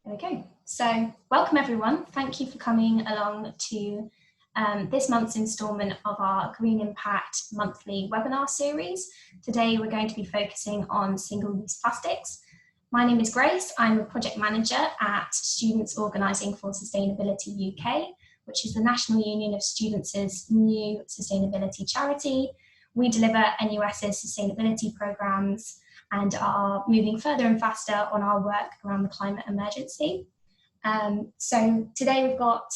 There we go. So welcome everyone. Thank you for coming along to this month's instalment of our Green Impact monthly webinar series. Today we're going to be focusing on single-use plastics. My name is Grace. I'm a project manager at Students Organising for Sustainability UK, which is the National Union of Students' new sustainability charity. We deliver NUS's sustainability programmes and are moving further and faster on our work around the climate emergency. So today we've got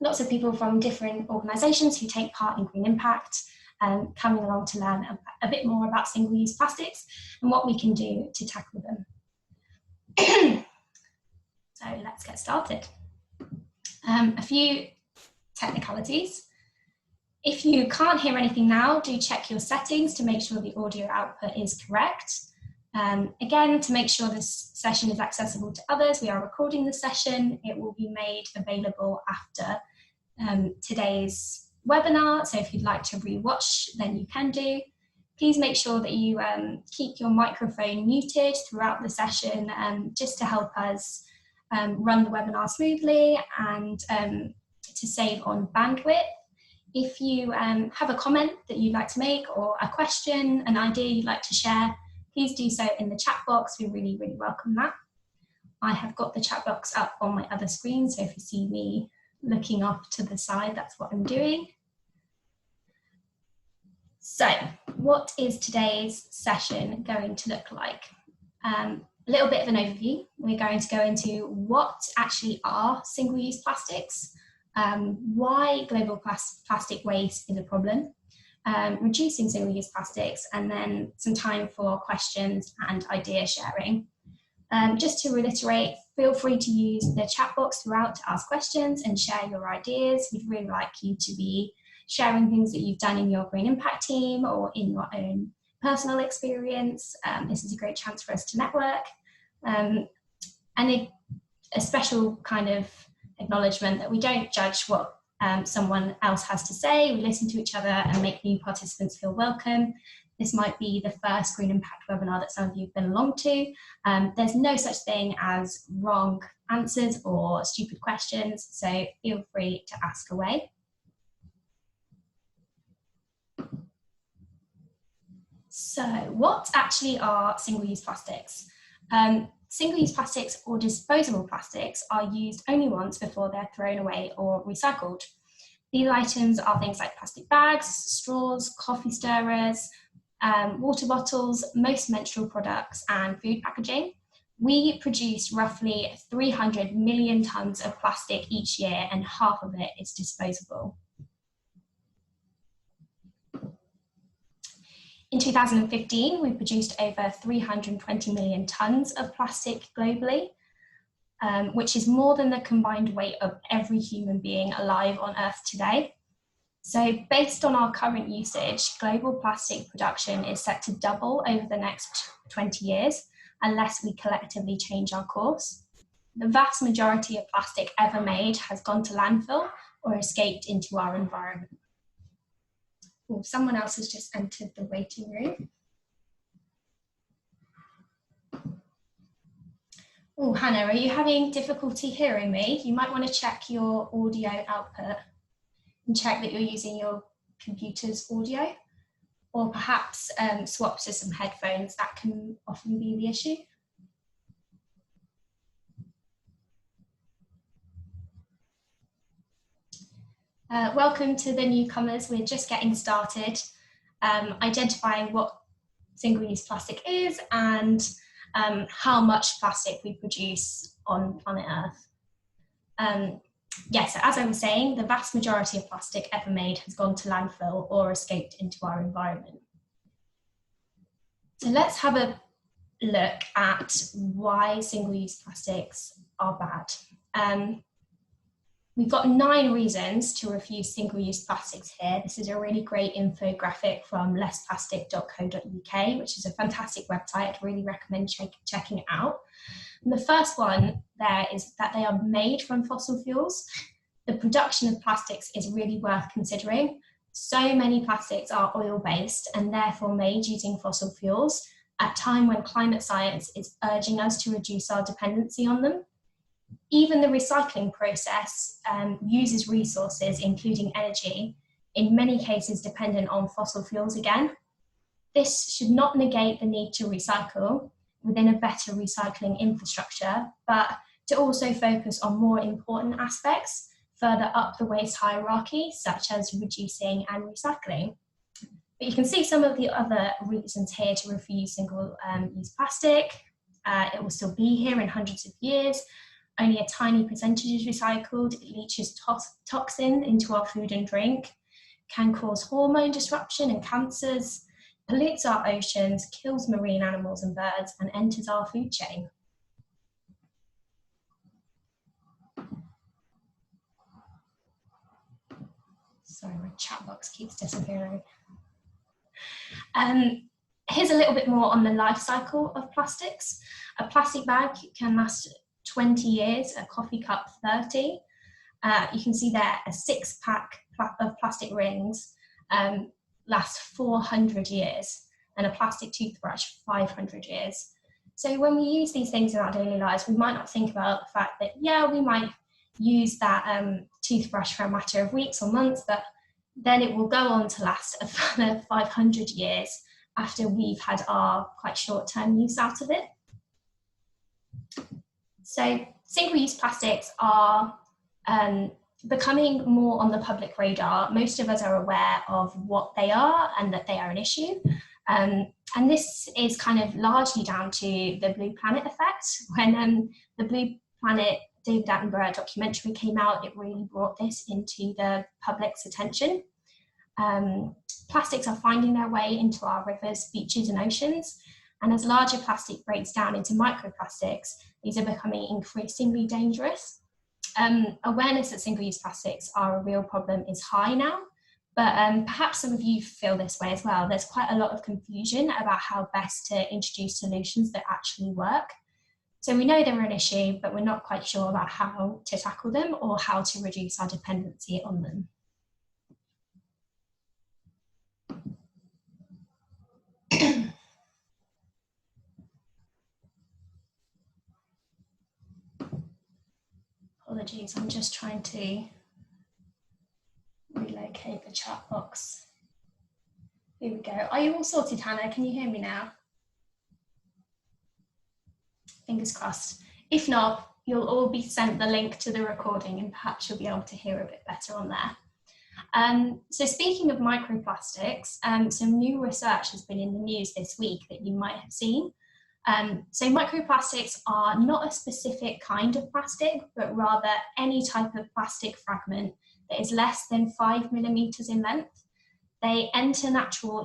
lots of people from different organisations who take part in Green Impact, coming along to learn a bit more about single-use plastics and what we can do to tackle them. So let's get started. A few technicalities. If you can't hear anything now, do check your settings to make sure the audio output is correct. Again, to make sure this session is accessible to others, we are recording the session. It will be made available after today's webinar, so if you'd like to re-watch, then you can do. Please make sure that you keep your microphone muted throughout the session, just to help us run the webinar smoothly and to save on bandwidth. If you have a comment that you'd like to make, or a question, an idea you'd like to share, please do so in the chat box. We really, really welcome that. I have got the chat box up on my other screen, so if you see me looking off to the side, that's what I'm doing. So, what is today's session going to look like? A little bit of an overview. We're going to go into what actually are single-use plastics, why global plastic waste is a problem, reducing single-use plastics, and then some time for questions and idea sharing. Just to reiterate, feel free to use the chat box throughout to ask questions and share your ideas. We'd really like you to be sharing things that you've done in your Green Impact team or in your own personal experience. This is a great chance for us to network. And a special kind of acknowledgement that we don't judge what someone else has to say. We listen to each other and make new participants feel welcome. This might be the first Green Impact webinar that some of you have been along to. There's no such thing as wrong answers or stupid questions, so feel free to ask away. So what actually are single-use plastics? Single-use plastics or disposable plastics are used only once before they're thrown away or recycled. These items are things like plastic bags, straws, coffee stirrers, water bottles, most menstrual products, and food packaging. We produce roughly 300 million tonnes of plastic each year, and half of it is disposable. In 2015, we produced over 320 million tonnes of plastic globally, which is more than the combined weight of every human being alive on Earth today. So based on our current usage, global plastic production is set to double over the next 20 years, unless we collectively change our course. The vast majority of plastic ever made has gone to landfill or escaped into our environment. Oh, someone else has just entered the waiting room. Oh, Hannah, are you having difficulty hearing me? You might want to check your audio output and check that you're using your computer's audio, or perhaps swap to some headphones. That can often be the issue. Welcome to the newcomers. We're just getting started identifying what single-use plastic is and how much plastic we produce on planet Earth. Yes, as I was saying, the vast majority of plastic ever made has gone to landfill or escaped into our environment. So let's have a look at why single-use plastics are bad. We've got 9 reasons to refuse single-use plastics here. This is a really great infographic from lessplastic.co.uk, which is a fantastic website. I'd really recommend checking it out. And the first one there is that they are made from fossil fuels. The production of plastics is really worth considering. So many plastics are oil-based and therefore made using fossil fuels. at a time when climate science is urging us to reduce our dependency on them. Even the recycling process uses resources, including energy, in many cases dependent on fossil fuels again. This should not negate the need to recycle within a better recycling infrastructure, but to also focus on more important aspects further up the waste hierarchy, such as reducing and recycling. But you can see some of the other reasons here to refuse single-use plastic. It will still be here in hundreds of years. Only a tiny percentage is recycled. It leaches toxins into our food and drink, can cause hormone disruption and cancers, pollutes our oceans, kills marine animals and birds, and enters our food chain. Sorry, my chat box keeps disappearing. Here's a little bit more on the life cycle of plastics. A plastic bag can last 20 years, a coffee cup 30. You can see there a 6-pack of plastic rings lasts 400 years, and a plastic toothbrush 500 years. So when we use these things in our daily lives, we might not think about the fact that, yeah, we might use that toothbrush for a matter of weeks or months, but then it will go on to last a further 500 years after we've had our quite short-term use out of it. So single-use plastics are becoming more on the public radar. Most of us are aware of what they are and that they are an issue. And this is kind of largely down to the Blue Planet effect. When the Blue Planet David Attenborough documentary came out, it really brought this into the public's attention. Plastics are finding their way into our rivers, beaches and oceans. And as larger plastic breaks down into microplastics, these are becoming increasingly dangerous. Awareness that single-use plastics are a real problem is high now, but perhaps some of you feel this way as well. There's quite a lot of confusion about how best to introduce solutions that actually work. So we know they're an issue, but we're not quite sure about how to tackle them or how to reduce our dependency on them. Apologies, I'm just trying to relocate the chat box. Here we go. Are you all sorted, Hannah? Can you hear me now? Fingers crossed. If not, you'll all be sent the link to the recording and perhaps you'll be able to hear a bit better on there. So speaking of microplastics, some new research has been in the news this week that you might have seen. So microplastics are not a specific kind of plastic, but rather any type of plastic fragment that is less than 5 millimeters in length. They enter natural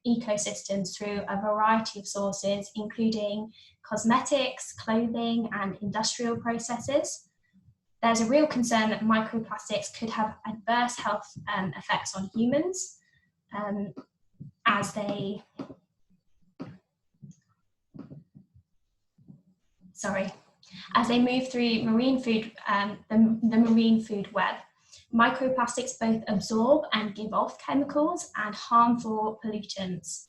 ecosystems through a variety of sources, including cosmetics, clothing, and industrial processes. There's a real concern that microplastics could have adverse health effects on humans as they move through marine food, the marine food web. Microplastics both absorb and give off chemicals and harmful pollutants.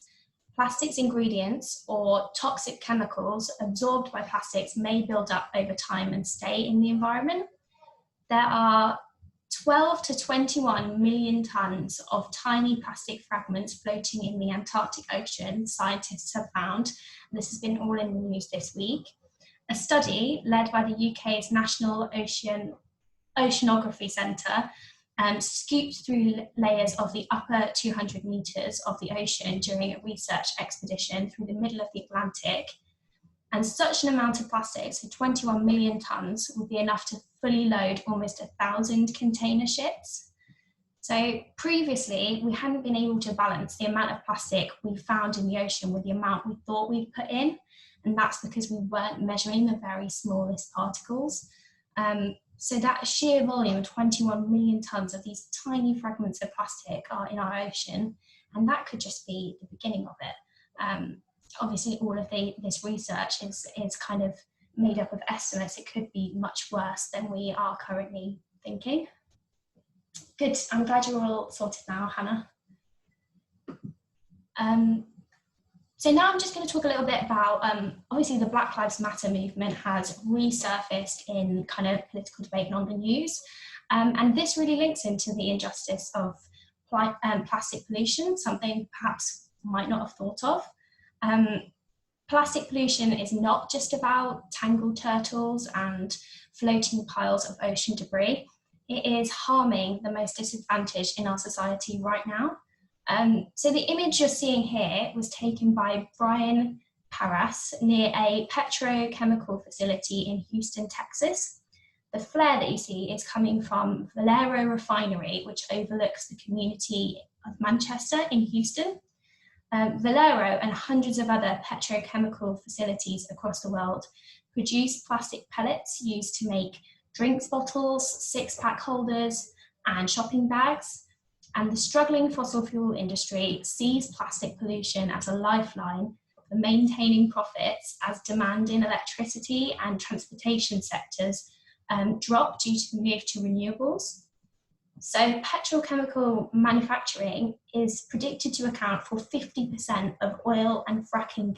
Plastics ingredients or toxic chemicals absorbed by plastics may build up over time and stay in the environment. There are 12 to 21 million tons of tiny plastic fragments floating in the Antarctic Ocean, scientists have found. This has been all in the news this week. A study led by the UK's National Oceanography Centre scooped through layers of the upper 200 metres of the ocean during a research expedition through the middle of the Atlantic. And such an amount of plastics, so 21 million tonnes, would be enough to fully load almost 1,000 container ships. So previously, we hadn't been able to balance the amount of plastic we found in the ocean with the amount we thought we'd put in. And that's because we weren't measuring the very smallest particles. So that sheer volume of 21 million tonnes of these tiny fragments of plastic are in our ocean, and that could just be the beginning of it. Obviously, all of this research is kind of made up of estimates. It could be much worse than we are currently thinking. Good, I'm glad you're all sorted now, Hannah. So now I'm just going to talk a little bit about, obviously the Black Lives Matter movement has resurfaced in kind of political debate and on the news. And this really links into the injustice of plastic pollution, something perhaps might not have thought of. Plastic pollution is not just about tangled turtles and floating piles of ocean debris. It is harming the most disadvantaged in our society right now. So the image you're seeing here was taken by Brian Paras near a petrochemical facility in Houston, Texas. The flare that you see is coming from Valero Refinery, which overlooks the community of Manchester in Houston. Valero and hundreds of other petrochemical facilities across the world produce plastic pellets used to make drinks bottles, six-pack holders, and shopping bags. And the struggling fossil fuel industry sees plastic pollution as a lifeline for maintaining profits as demand in electricity and transportation sectors drop due to the move to renewables. So petrochemical manufacturing is predicted to account for 50% of oil and fracked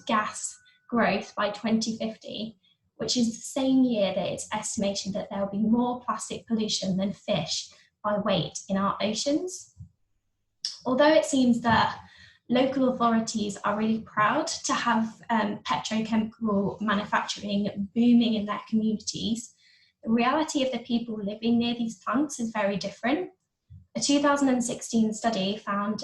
gas growth by 2050, which is the same year that it's estimated that there will be more plastic pollution than fish by weight in our oceans. Although it seems that local authorities are really proud to have petrochemical manufacturing booming in their communities, the reality of the people living near these plants is very different. A 2016 study found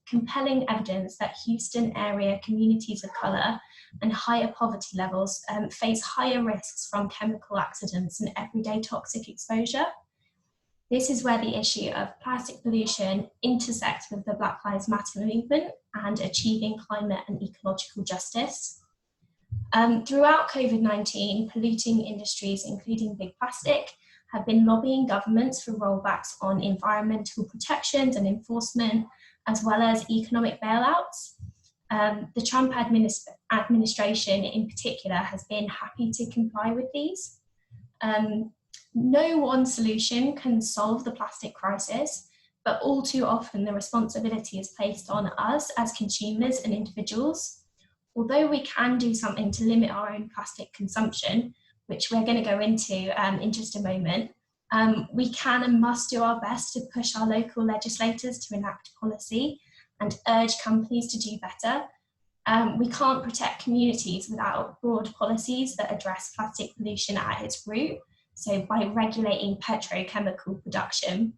compelling evidence that Houston area communities of colour and higher poverty levels face higher risks from chemical accidents and everyday toxic exposure. This is where the issue of plastic pollution intersects with the Black Lives Matter movement and achieving climate and ecological justice. Throughout COVID-19, polluting industries, including big plastic, have been lobbying governments for rollbacks on environmental protections and enforcement, as well as economic bailouts. The Trump administration in particular has been happy to comply with these. No one solution can solve the plastic crisis, but all too often the responsibility is placed on us as consumers and individuals. Although we can do something to limit our own plastic consumption, which we're going to go into in just a moment, we can and must do our best to push our local legislators to enact policy and urge companies to do better. We can't protect communities without broad policies that address plastic pollution at its root, so by regulating petrochemical production.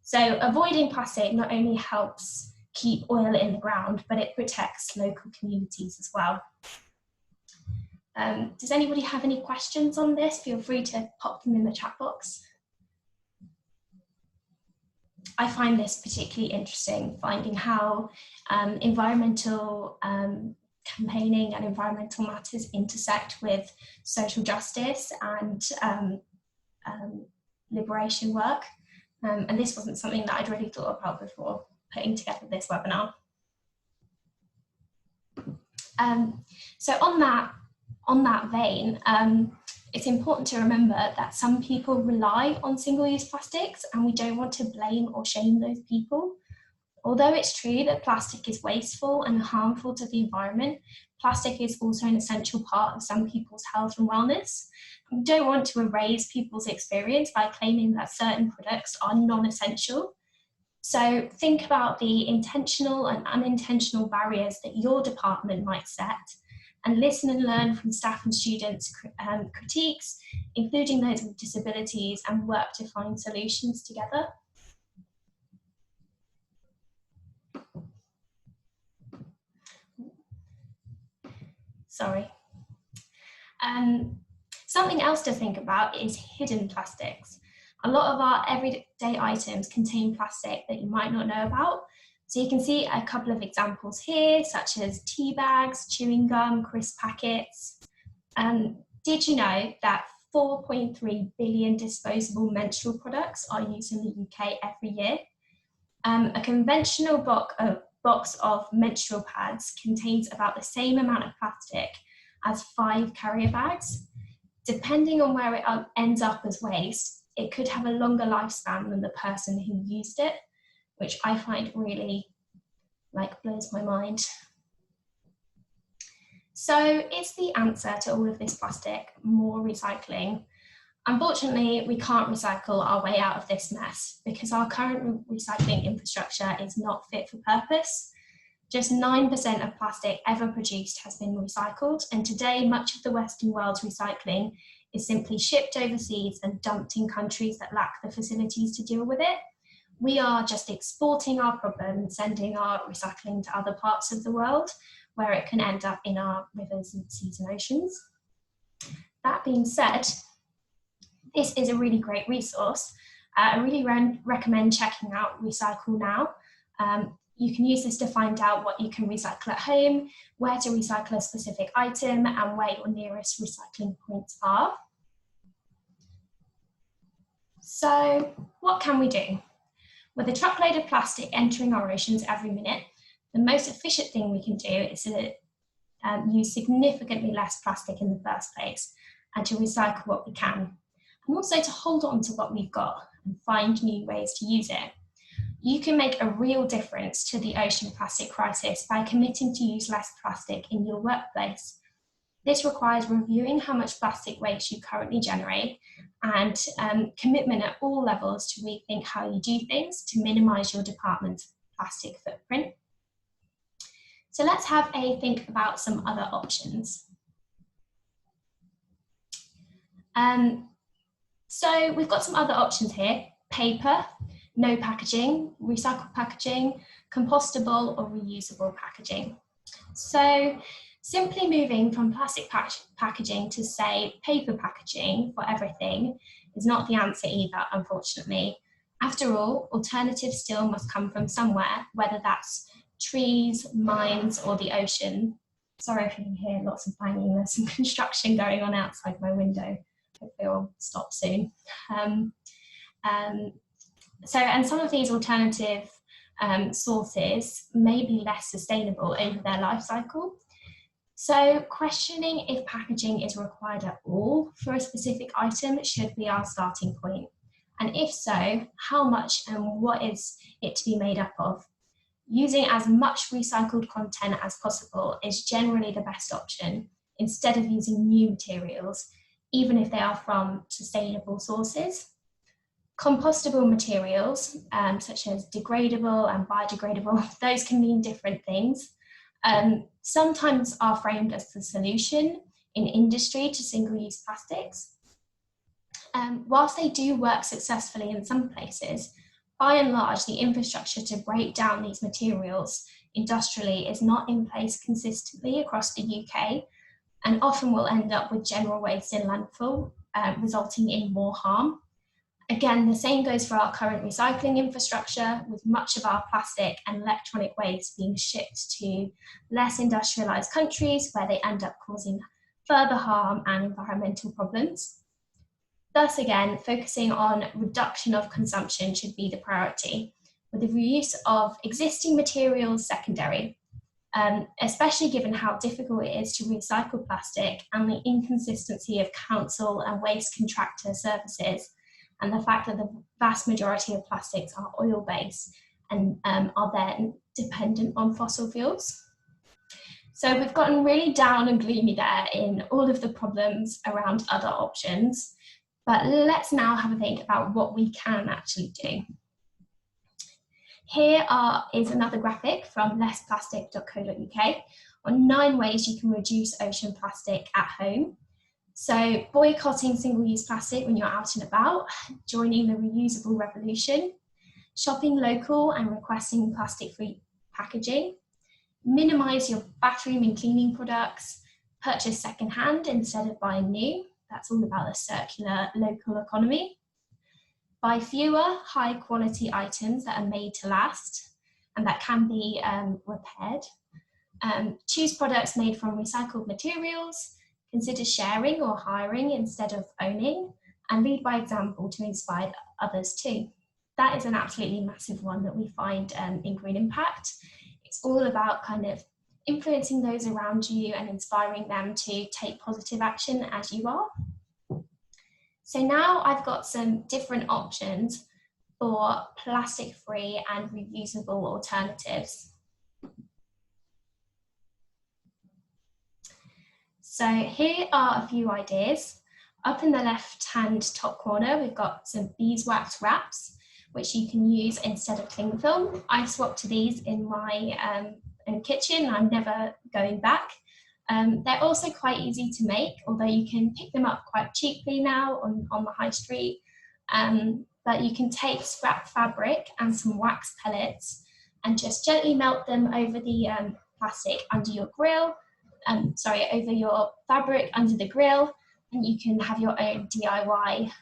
So avoiding plastic not only helps keep oil in the ground, but it protects local communities as well. Does anybody have any questions on this? Feel free to pop them in the chat box. I find this particularly interesting, finding how environmental campaigning and environmental matters intersect with social justice and liberation work. And this wasn't something that I'd really thought about before putting together this webinar. So on that vein, it's important to remember that some people rely on single-use plastics, and we don't want to blame or shame those people. Although it's true that plastic is wasteful and harmful to the environment, plastic is also an essential part of some people's health and wellness. We don't want to erase people's experience by claiming that certain products are non-essential. So think about the intentional and unintentional barriers that your department might set, and listen and learn from staff and students' critiques, including those with disabilities, and work to find solutions together. Sorry. Something else to think about is hidden plastics. A lot of our everyday items contain plastic that you might not know about. So you can see a couple of examples here, such as tea bags, chewing gum, crisp packets. Did you know that 4.3 billion disposable menstrual products are used in the UK every year? A conventional box of menstrual pads contains about the same amount of plastic as 5 carrier bags. Depending on where it ends up as waste, it could have a longer lifespan than the person who used it, which I find really like blows my mind. So is the answer to all of this plastic more recycling? Unfortunately, we can't recycle our way out of this mess because our current recycling infrastructure is not fit for purpose. Just 9% of plastic ever produced has been recycled, and today much of the Western world's recycling is simply shipped overseas and dumped in countries that lack the facilities to deal with it. We are just exporting our problem, sending our recycling to other parts of the world where it can end up in our rivers and seas and oceans. That being said, this is a really great resource. I really recommend checking out Recycle Now. You can use this to find out what you can recycle at home, where to recycle a specific item, and where your nearest recycling points are. So what can we do? With a truckload of plastic entering our oceans every minute, the most efficient thing we can do is to use significantly less plastic in the first place and to recycle what we can, and also to hold on to what we've got and find new ways to use it. You can make a real difference to the ocean plastic crisis by committing to use less plastic in your workplace. This requires reviewing how much plastic waste you currently generate and commitment at all levels to rethink how you do things to minimise your department's plastic footprint. So let's have a think about some other options. So we've got some other options here: paper, no packaging, recycled packaging, compostable or reusable packaging. So simply moving from plastic packaging to, say, paper packaging for everything is not the answer either, unfortunately. After all, alternatives still must come from somewhere, whether that's trees, mines, or the ocean. Sorry if you can hear lots of banging, there's some construction going on outside my window. Hopefully it'll stop soon. And some of these alternative sources may be less sustainable over their life cycle. So questioning if packaging is required at all for a specific item should be our starting point. And if so, how much and what is it to be made up of? Using as much recycled content as possible is generally the best option, instead of using new materials, even if they are from sustainable sources. Compostable materials, such as degradable and biodegradable, those can mean different things. Sometimes are framed as the solution in industry to single-use plastics. Whilst they do work successfully in some places, by and large, the infrastructure to break down these materials industrially is not in place consistently across the UK, and often will end up with general waste in landfill, resulting in more harm. Again, the same goes for our current recycling infrastructure, with much of our plastic and electronic waste being shipped to less industrialised countries where they end up causing further harm and environmental problems. Thus again, focusing on reduction of consumption should be the priority, with the reuse of existing materials secondary, especially given how difficult it is to recycle plastic and the inconsistency of council and waste contractor services, and the fact that the vast majority of plastics are oil-based and are then dependent on fossil fuels. So we've gotten really down and gloomy there in all of the problems around other options, but let's now have a think about what we can actually do. Here is another graphic from lessplastic.co.uk on 9 ways you can reduce ocean plastic at home. So boycotting single-use plastic when you're out and about, joining the reusable revolution, shopping local and requesting plastic-free packaging, minimise your bathroom and cleaning products, purchase second-hand instead of buying new. That's all about the circular local economy. Buy fewer high-quality items that are made to last and that can be repaired. Choose products made from recycled materials. Consider sharing or hiring instead of owning, and lead by example to inspire others too. That is an absolutely massive one that we find in Green Impact. It's all about kind of influencing those around you and inspiring them to take positive action as you are. So now I've got some different options for plastic-free and reusable alternatives. So here are a few ideas. Up in the left-hand top corner, we've got some beeswax wraps, which you can use instead of cling film. I swapped to these in my kitchen. I'm never going back. They're also quite easy to make, although you can pick them up quite cheaply now on the high street. But you can take scrap fabric and some wax pellets and just gently melt them over the plastic under your grill, over your fabric under the grill, and you can have your own DIY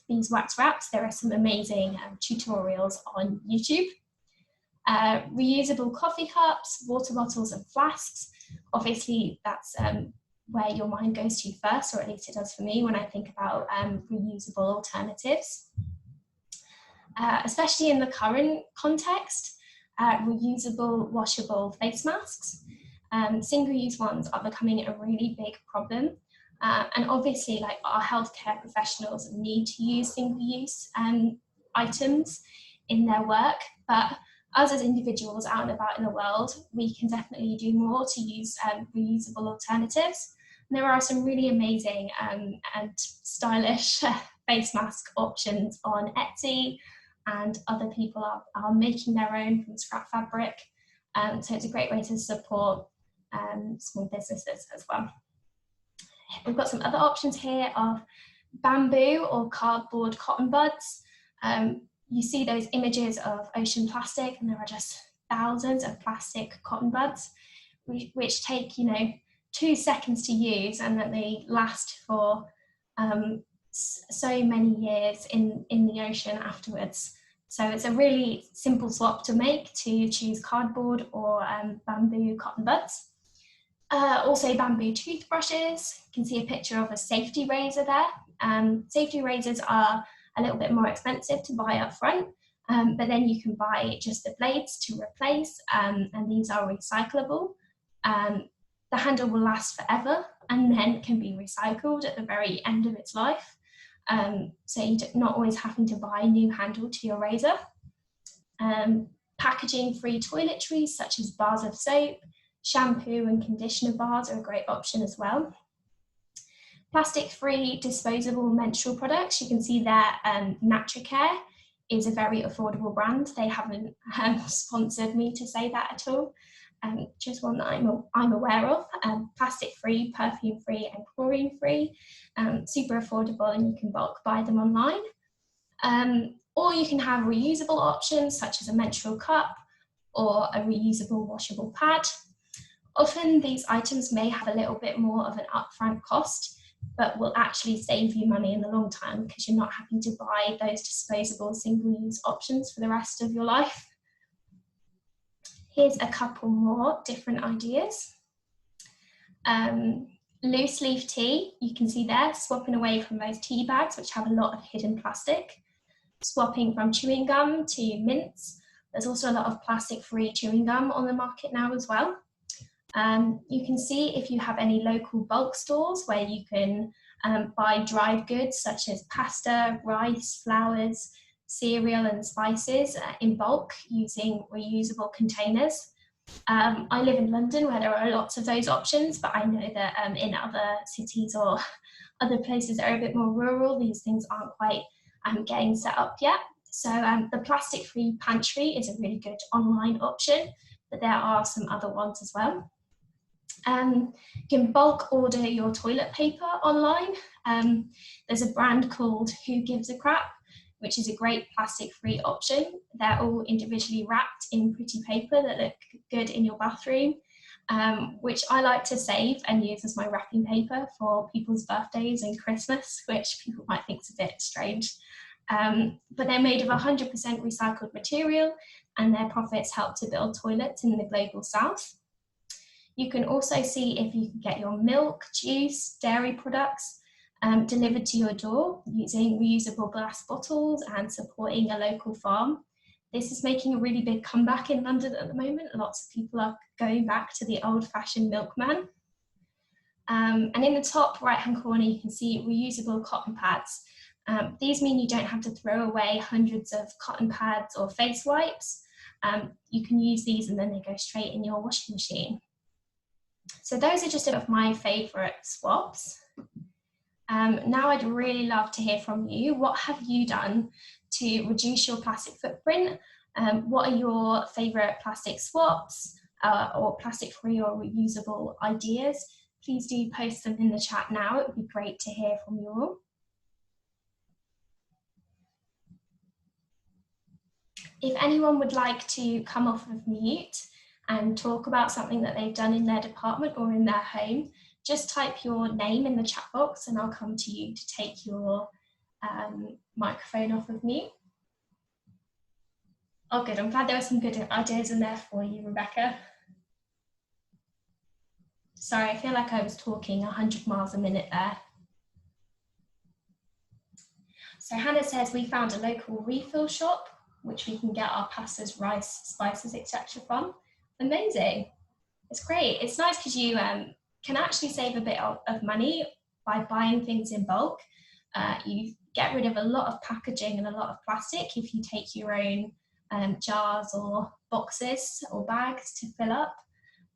beeswax wraps. There are some amazing tutorials on YouTube. Reusable coffee cups, water bottles and flasks. Obviously that's where your mind goes to first, or at least it does for me when I think about reusable alternatives. Especially in the current context, reusable washable face masks. Single-use ones are becoming a really big problem. And obviously, like, our healthcare professionals need to use single-use items in their work, but us as individuals out and about in the world, we can definitely do more to use reusable alternatives. And there are some really amazing and stylish face mask options on Etsy, and other people are making their own from scrap fabric. So it's a great way to support small businesses as well. We've got some other options here of bamboo or cardboard cotton buds. You see those images of ocean plastic, and there are just thousands of plastic cotton buds, which take 2 seconds to use, and that they last for so many years in the ocean afterwards. So it's a really simple swap to make, to choose cardboard or bamboo cotton buds. Also bamboo toothbrushes. You can see a picture of a safety razor there. Safety razors are a little bit more expensive to buy up front, but then you can buy just the blades to replace, and these are recyclable. The handle will last forever and then can be recycled at the very end of its life. So you're not always having to buy a new handle to your razor. Packaging-free toiletries such as bars of soap, shampoo and conditioner bars are a great option as well. Plastic-free disposable menstrual products. You can see there, Natracare is a very affordable brand. They haven't sponsored me to say that at all. Just one that I'm aware of. Plastic-free, perfume-free and chlorine-free. Super affordable, and you can bulk buy them online. Or you can have reusable options such as a menstrual cup or a reusable washable pad. Often these items may have a little bit more of an upfront cost, but will actually save you money in the long term because you're not having to buy those disposable single-use options for the rest of your life. Here's a couple more different ideas. Loose leaf tea, you can see there, swapping away from those tea bags which have a lot of hidden plastic. Swapping from chewing gum to mints. There's also a lot of plastic-free chewing gum on the market now as well. You can see if you have any local bulk stores where you can buy dried goods such as pasta, rice, flours, cereal and spices in bulk using reusable containers. I live in London where there are lots of those options, but I know that in other cities or other places that are a bit more rural, these things aren't quite getting set up yet. So the plastic-free pantry is a really good online option, but there are some other ones as well. You can bulk order your toilet paper online. There's a brand called Who Gives a Crap, which is a great plastic-free option. They're all individually wrapped in pretty paper that look good in your bathroom, which I like to save and use as my wrapping paper for people's birthdays and Christmas, which people might think is a bit strange. But they're made of 100% recycled material, and their profits help to build toilets in the global south. You can also see if you can get your milk, juice, dairy products delivered to your door using reusable glass bottles and supporting a local farm. This is making a really big comeback in London at the moment. Lots of people are going back to the old-fashioned milkman. And in the top right-hand corner, you can see reusable cotton pads. These mean you don't have to throw away hundreds of cotton pads or face wipes. You can use these and then they go straight in your washing machine. So those are just some of my favourite swaps. Now I'd really love to hear from you. What have you done to reduce your plastic footprint? What are your favourite plastic swaps or plastic-free or reusable ideas? Please do post them in the chat now. It would be great to hear from you all. If anyone would like to come off of mute and talk about something that they've done in their department or in their home, just type your name in the chat box and I'll come to you to take your microphone off of mute. Oh good, I'm glad there were some good ideas in there for you, Rebecca. Sorry, I feel like I was talking 100 miles a minute there. So Hannah says we found a local refill shop which we can get our pastas, rice, spices, etc. from. Amazing. It's great. It's nice because you can actually save a bit of money by buying things in bulk. You get rid of a lot of packaging and a lot of plastic if you take your own jars or boxes or bags to fill up.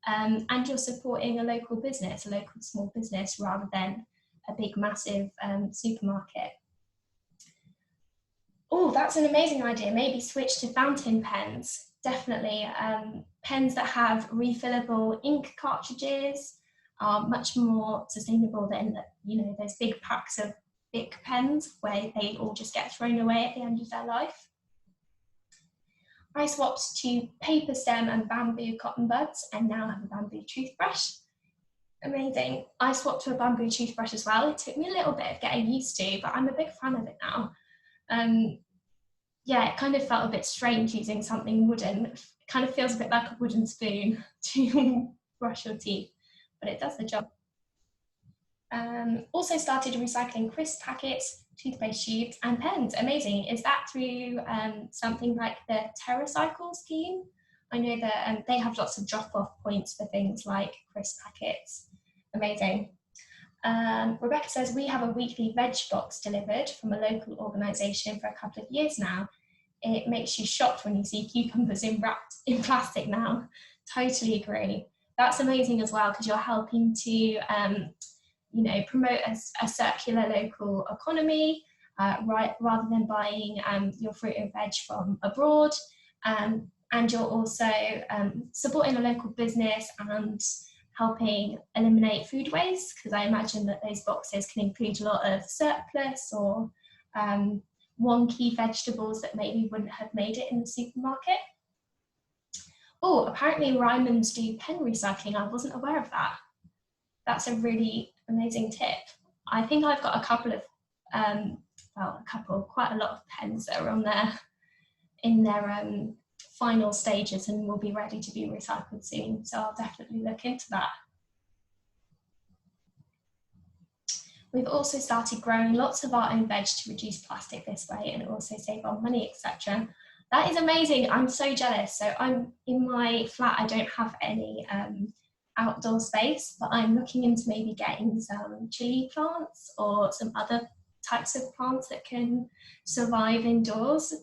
And you're supporting a local business, a local small business, rather than a big, massive supermarket. Oh, that's an amazing idea. Maybe switch to fountain pens. Definitely. Pens that have refillable ink cartridges are much more sustainable than, you know, those big packs of Bic pens where they all just get thrown away at the end of their life. I swapped to paper stem and bamboo cotton buds and now have a bamboo toothbrush. Amazing. I swapped to a bamboo toothbrush as well. It took me a little bit of getting used to, but I'm a big fan of it now. Yeah, it kind of felt a bit strange using something wooden. It kind of feels a bit like a wooden spoon to brush your teeth, but it does the job. Also started recycling crisp packets, toothpaste tubes and pens. Amazing. Is that through something like the TerraCycle scheme? I know that they have lots of drop-off points for things like crisp packets. Amazing. Rebecca says, we have a weekly veg box delivered from a local organisation for a couple of years now. It makes you shocked when you see cucumbers wrapped in plastic now. Totally agree. That's amazing as well because you're helping to you know, promote a circular local economy rather than buying your fruit and veg from abroad. And you're also supporting a local business and helping eliminate food waste, because I imagine that those boxes can include a lot of surplus or wonky vegetables that maybe wouldn't have made it in the supermarket. Oh, apparently Ryman's do pen recycling. I wasn't aware of that. That's a really amazing tip. I think I've got a couple of, quite a lot of pens that are on there in their final stages and will be ready to be recycled soon. So I'll definitely look into that. We've also started growing lots of our own veg to reduce plastic this way and also save on money, etc. That is amazing. I'm so jealous. So I'm in my flat, I don't have any outdoor space, but I'm looking into maybe getting some chili plants or some other types of plants that can survive indoors.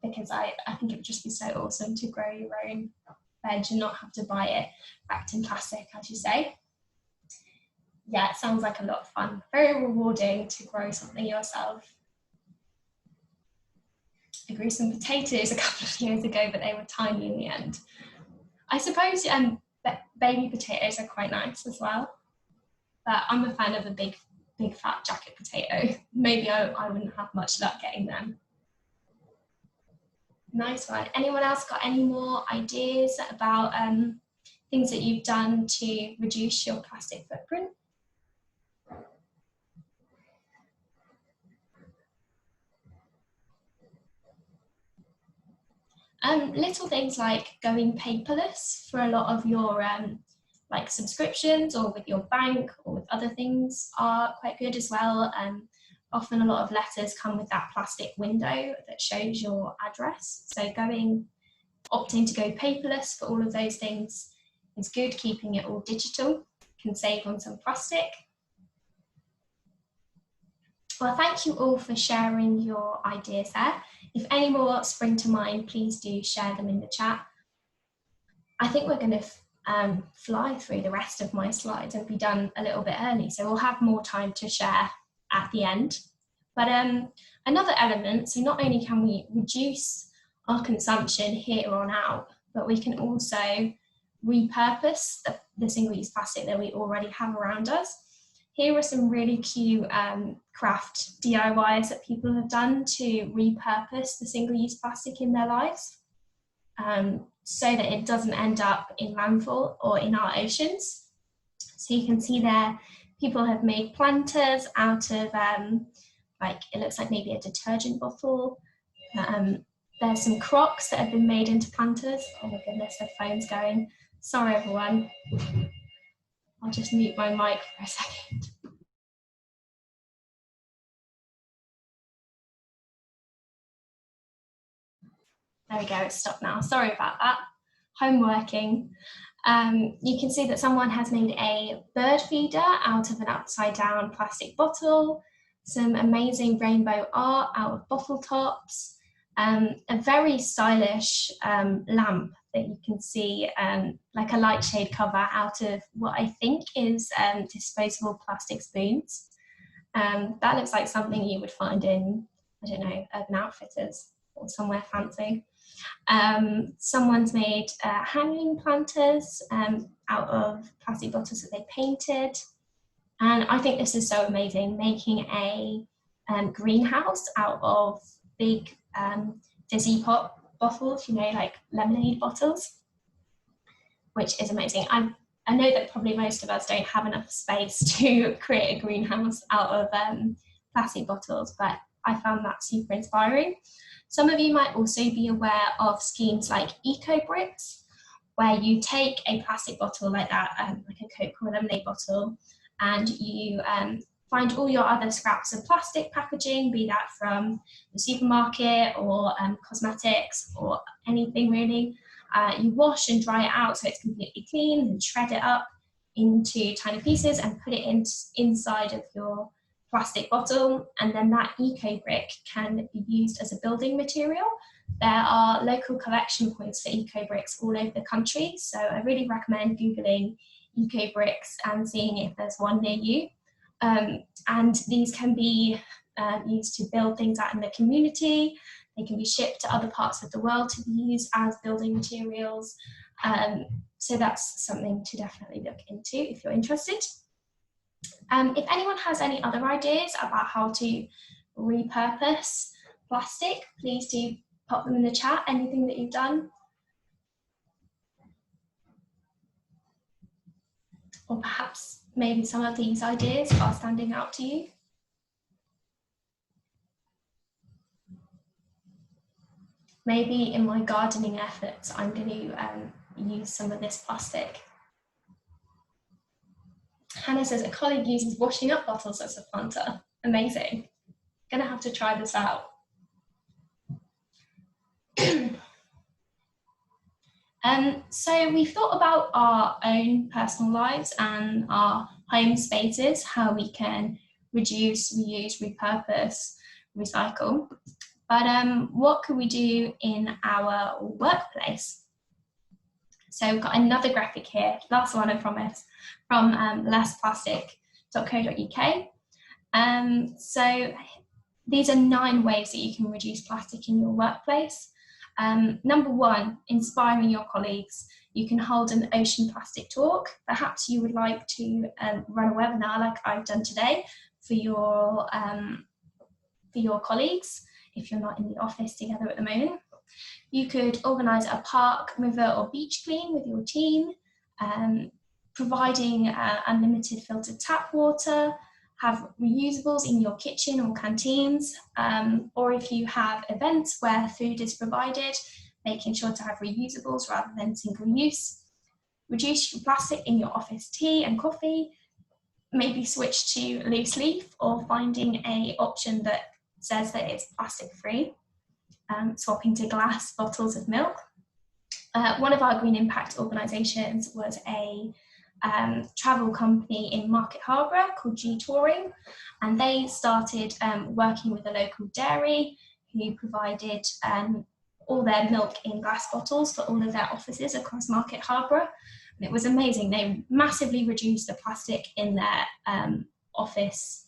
Because I think it would just be so awesome to grow your own veg and not have to buy it wrapped in plastic, as you say. Yeah, it sounds like a lot of fun. Very rewarding to grow something yourself. I grew some potatoes a couple of years ago, but they were tiny in the end. I suppose baby potatoes are quite nice as well, but I'm a fan of a big fat jacket potato. Maybe I wouldn't have much luck getting them. Nice one. Anyone else got any more ideas about things that you've done to reduce your plastic footprint? Little things like going paperless for a lot of your like subscriptions or with your bank or with other things are quite good as well. Often a lot of letters come with that plastic window that shows your address. So opting to go paperless for all of those things is good. Keeping it all digital can save on some plastic. Well, thank you all for sharing your ideas there. If any more spring to mind, please do share them in the chat. I think we're going to fly through the rest of my slides and be done a little bit early, so we'll have more time to share at the end. But another element, so not only can we reduce our consumption here on out, but we can also repurpose the single-use plastic that we already have around us. Here are some really cute craft DIYs that people have done to repurpose the single-use plastic in their lives, so that it doesn't end up in landfill or in our oceans. So you can see there, people have made planters out of, like, it looks like maybe a detergent bottle. There's some crocks that have been made into planters. Oh my goodness, the phone's going. Sorry everyone. I'll just mute my mic for a second. There we go, it's stopped now. Sorry about that. Home working. You can see that someone has made a bird feeder out of an upside down plastic bottle, some amazing rainbow art out of bottle tops, a very stylish lamp that you can see, like a light shade cover out of what I think is disposable plastic spoons. That looks like something you would find in, I don't know, Urban Outfitters or somewhere fancy. Someone's made hanging planters out of plastic bottles that they painted. And I think this is so amazing, making a greenhouse out of big fizzy pop bottles, you know, like lemonade bottles, which is amazing. I know that probably most of us don't have enough space to create a greenhouse out of plastic bottles, but I found that super inspiring. Some of you might also be aware of schemes like eco bricks, where you take a plastic bottle like that, like a Coke or a lemonade bottle, and you find all your other scraps of plastic packaging, be that from the supermarket or cosmetics or anything really. You wash and dry it out so it's completely clean, and shred it up into tiny pieces and put it inside of your plastic bottle, and then that eco brick can be used as a building material. There are local collection points for eco bricks all over the country, so I really recommend Googling eco bricks and seeing if there's one near you. And these can be used to build things out in the community. They can be shipped to other parts of the world to be used as building materials. So that's something to definitely look into if you're interested. If anyone has any other ideas about how to repurpose plastic, please do pop them in the chat, anything that you've done. Or perhaps maybe some of these ideas are standing out to you. Maybe in my gardening efforts, I'm going to use some of this plastic. Hannah says a colleague uses washing up bottles as a planter. Amazing. Gonna have to try this out. So we've thought about our own personal lives and our home spaces, how we can reduce, reuse, repurpose, recycle. But what can we do in our workplace? So we've got another graphic here, last one I promise, from lessplastic.co.uk. So these are 9 ways that you can reduce plastic in your workplace. Number 1, inspiring your colleagues. You can hold an ocean plastic talk. Perhaps you would like to run a webinar like I've done today for your colleagues, if you're not in the office together at the moment. You could organise a park, river or beach clean with your team, providing unlimited filtered tap water, have reusables in your kitchen or canteens, or if you have events where food is provided, making sure to have reusables rather than single use. Reduce your plastic in your office tea and coffee, maybe switch to loose leaf or finding an option that says that it's plastic free. Swapping to glass bottles of milk. One of our Green Impact organisations was a travel company in Market Harborough called G Touring, and they started working with a local dairy who provided all their milk in glass bottles for all of their offices across Market Harborough, And it was amazing. They massively reduced the plastic in their office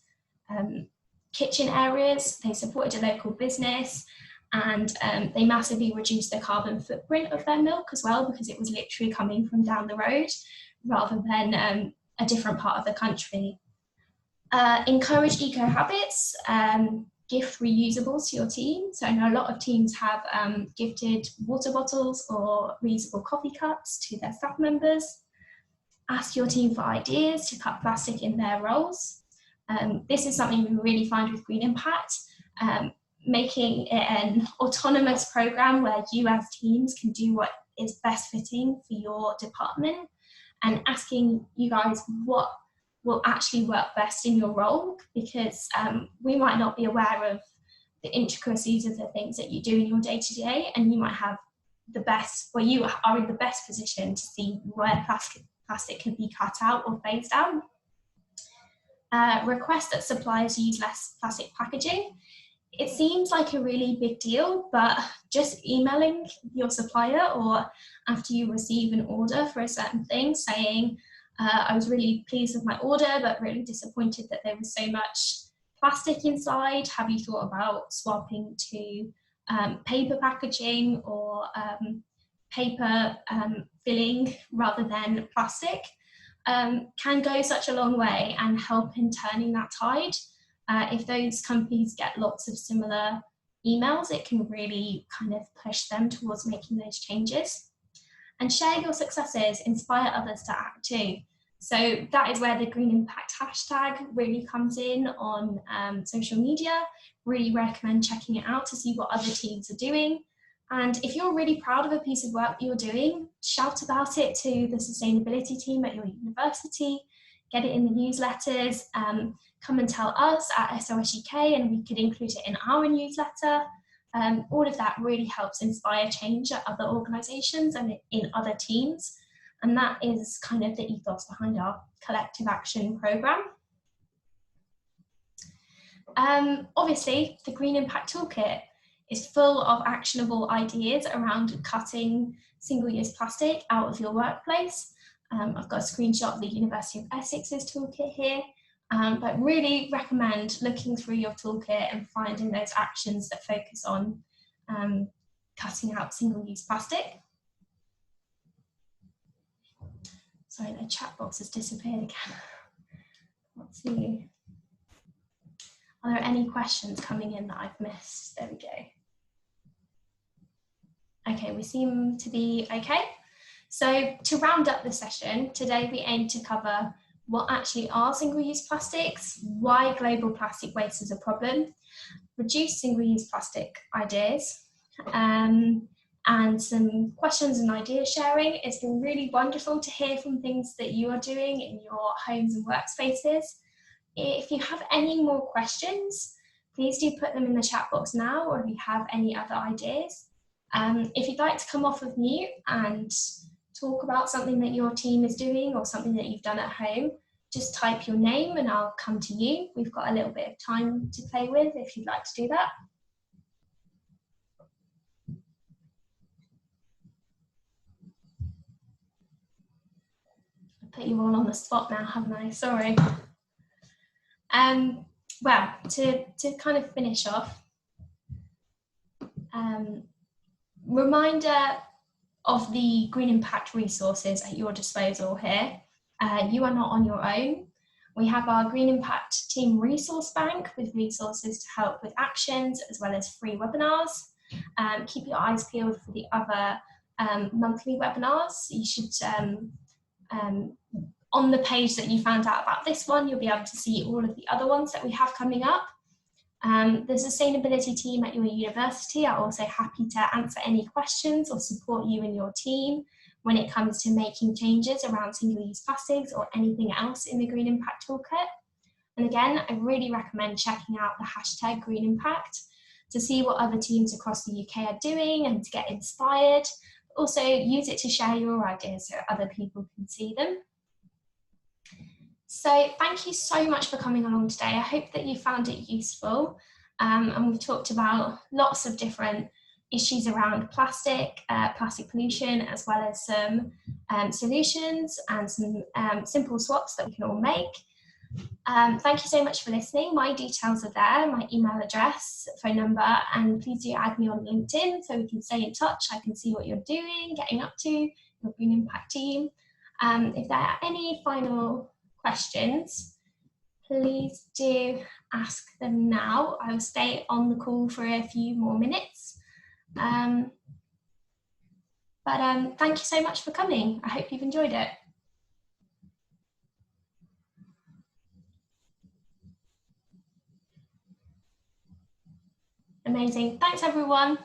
kitchen areas. They supported a local business, and they massively reduced the carbon footprint of their milk as well, because it was literally coming from down the road rather than a different part of the country. Encourage eco habits. Gift reusables to your team. So I know a lot of teams have gifted water bottles or reusable coffee cups to their staff members. Ask your team for ideas to cut plastic in their roles. This is something we really find with Green Impact, making it an autonomous program where you as teams can do what is best fitting for your department, and asking you guys what will actually work best in your role, because we might not be aware of the intricacies of the things that you do in your day-to-day, and you might have the best, or you are in the best position to see where plastic can be cut out or phased out. Request that suppliers use less plastic packaging. It seems like a really big deal, but just emailing your supplier or after you receive an order for a certain thing saying, I was really pleased with my order, but really disappointed that there was so much plastic inside. Have you thought about swapping to paper packaging or paper filling rather than plastic? Can go such a long way and help in turning that tide. If those companies get lots of similar emails, it can really kind of push them towards making those changes. And share your successes, inspire others to act too. So that is where the Green Impact hashtag really comes in on social media. Really recommend checking it out to see what other teams are doing. And if you're really proud of a piece of work that you're doing, shout about it to the sustainability team at your university, get it in the newsletters, come and tell us at SOS-UK and we could include it in our newsletter. All of that really helps inspire change at other organisations and in other teams. And that is kind of the ethos behind our collective action programme. Obviously, the Green Impact Toolkit is full of actionable ideas around cutting single-use plastic out of your workplace. I've got a screenshot of the University of Essex's toolkit here, but really recommend looking through your toolkit and finding those actions that focus on cutting out single-use plastic. Sorry, the chat box has disappeared again. Let's see. Are there any questions coming in that I've missed? There we go. Okay, we seem to be okay. So to round up the session, today we aim to cover what actually are single-use plastics, why global plastic waste is a problem, reduce single-use plastic ideas, and some questions and idea sharing. It's been really wonderful to hear from things that you are doing in your homes and workspaces. If you have any more questions, please do put them in the chat box now, or if you have any other ideas. If you'd like to come off of mute and talk about something that your team is doing or something that you've done at home, just type your name and I'll come to you. We've got a little bit of time to play with if you'd like to do that. I put you all on the spot now, haven't I? Sorry. Well, to kind of finish off, reminder of the Green Impact resources at your disposal here. You are not on your own. We have our Green Impact Team Resource Bank with resources to help with actions as well as free webinars. Keep your eyes peeled for the other monthly webinars. You should, on the page that you found out about this one, you'll be able to see all of the other ones that we have coming up. The sustainability team at your university are also happy to answer any questions or support you and your team when it comes to making changes around single-use plastics or anything else in the Green Impact Toolkit. And again, I really recommend checking out the hashtag Green Impact to see what other teams across the UK are doing and to get inspired. Also use it to share your ideas so other people can see them. So thank you so much for coming along today. I hope that you found it useful, and we've talked about lots of different issues around plastic, plastic pollution, as well as some solutions and some simple swaps that we can all make. Thank you so much for listening. My details are there, my email address, phone number, and please do add me on LinkedIn so we can stay in touch. I can see what you're doing, getting up to, your Green Impact team. If there are any final questions, please do ask them now. I will stay on the call for a few more minutes. Thank you so much for coming. I hope you've enjoyed it. Amazing. Thanks, everyone.